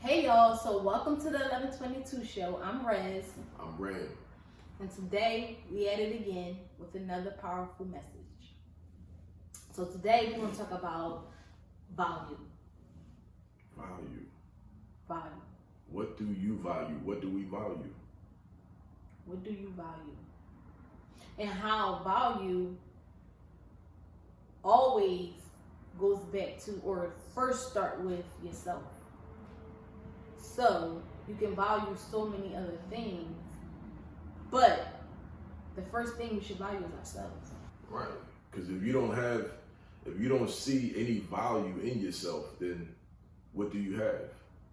Hey y'all, so welcome to the 1122 show. I'm Rez. I'm Red. And today we at it again with another powerful message. So today we're going to talk about value. Value. What do you value? What do we value? What do you value? And how value always goes back to, or first start with yourself. So you can value so many other things, but the first thing we should value is ourselves. Right. Because if you don't see any value in yourself, then what do you have?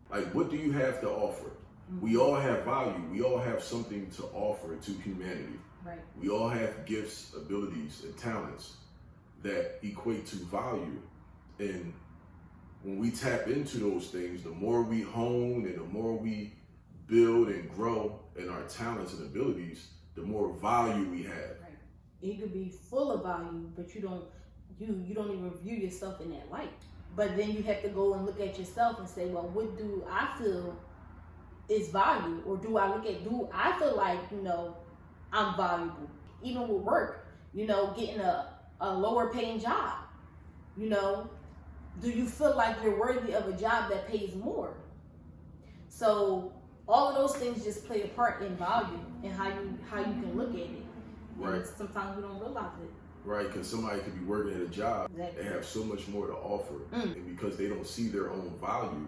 Like, what do you have to offer? Mm-hmm. We all have value. We all have something to offer to humanity. Right. We all have gifts, abilities, and talents that equate to value. And when we tap into those things, the more we hone and the more we build and grow in our talents and abilities, the more value we have. Right. You could be full of value, but you don't even view yourself in that light. But then you have to go and look at yourself and say, well, what do I feel is value? Or do I feel like, I'm valuable? Even with work, getting a lower paying job, do you feel like you're worthy of a job that pays more? So all of those things just play a part in value and how you can look at it. Right. And sometimes we don't realize it. Right, because somebody could be working at a job Exactly. and have so much more to offer. And because they don't see their own value,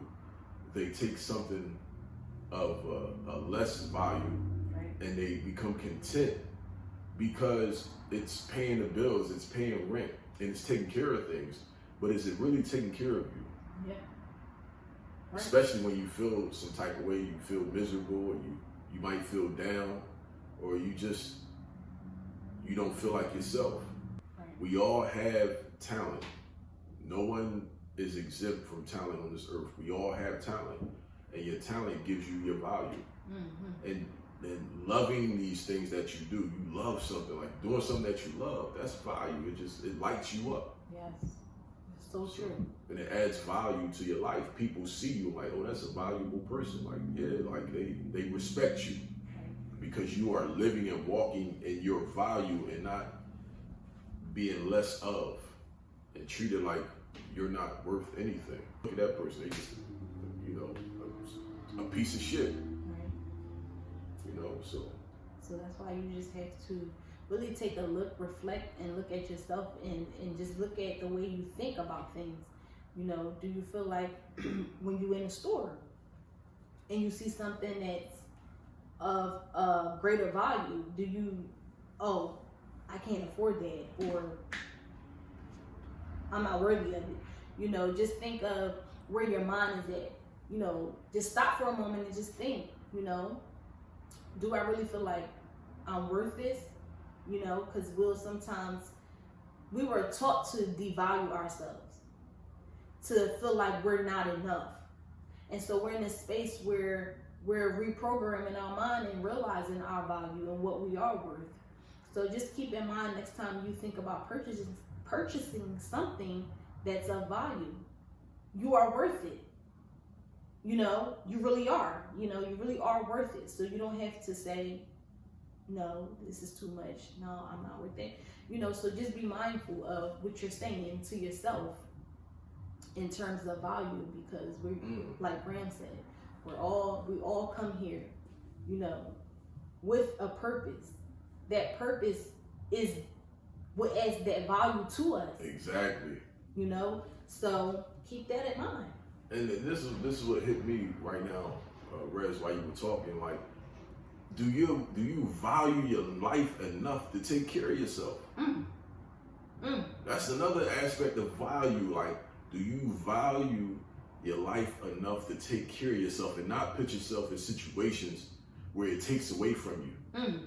they take something of a less value, Right. and they become content because it's paying the bills, it's paying rent, and it's taking care of things. But is it really taking care of you? Yeah. Right. Especially when you feel some type of way, you feel miserable, or you might feel down, or you don't feel like yourself. Right. We all have talent. No one is exempt from talent on this earth. We all have talent, and your talent gives you your value. Mm-hmm. And loving these things that you do, you love something, like doing something that you love, that's value. It lights you up. Yes. It's so true. And it adds value to your life. People see you like, oh, that's a valuable person. Like, yeah, like they respect you because you are living and walking in your value and not being less of and treated like you're not worth anything. Look at that person. They just, a piece of shit. Right. So that's why you just have to really take a look, reflect, and look at yourself and just look at the way you think about things. Do you feel like when you're in a store and you see something that's of greater value, do you, I can't afford that, or I'm not worthy of it? Just think of where your mind is at. Just stop for a moment and just think, do I really feel like I'm worth this? Because we were taught to devalue ourselves, to feel like we're not enough. And so we're in a space where we're reprogramming our mind and realizing our value and what we are worth. So just keep in mind next time you think about purchasing something that's of value, you are worth it. You really are. You really are worth it. So you don't have to say, no, this is too much. No, I'm not worth it. So just be mindful of what you're saying to yourself in terms of value, because we're like Graham said, we all come here, with a purpose. That purpose is what adds that value to us. exactly. So keep that in mind. And this is what hit me right now, Rez, while you were talking. Like, do you value your life enough to take care of yourself? That's another aspect of value. Like, do you value your life enough to take care of yourself and not put yourself in situations where it takes away from you?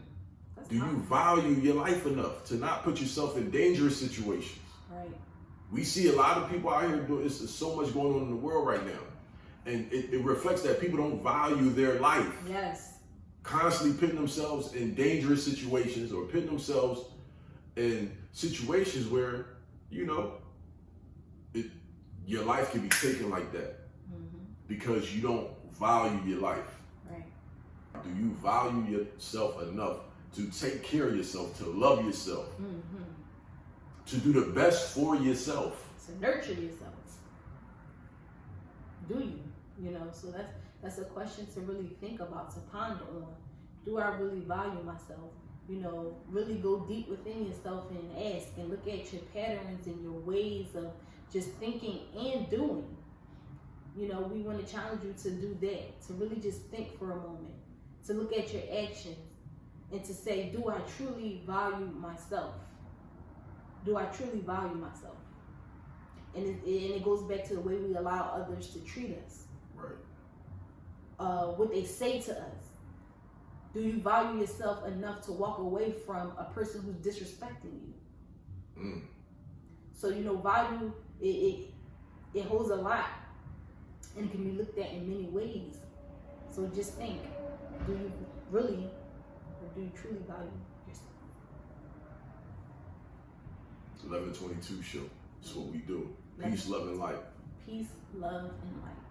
Do you value your life enough to not put yourself in dangerous situations? Right. We see a lot of people out here doing this. There's so much going on in the world right now. And it reflects that people don't value their life. Yes. Constantly putting themselves in dangerous situations or putting themselves in situations where, your life can be taken like that because you don't value your life? Right. Do you value yourself enough to take care of yourself, to love yourself, to do the best for yourself? To nurture yourself. Do you? You know, so that's a question to really think about, to ponder on. Do I really value myself? You know, really go deep within yourself and ask and look at your patterns and your ways of just thinking and doing. You know, we want to challenge you to do that, to really just think for a moment, to look at your actions and to say, do I truly value myself? Do I truly value myself? And it goes back to the way we allow others to treat us. Right. What they say to us. Do you value yourself enough to walk away from a person who's disrespecting you? So, you know, value, it holds a lot and it can be looked at in many ways. So just think, do you really, or do you truly value yourself? 1122 show. That's what we do. Peace, love, and light. Peace, love, and light.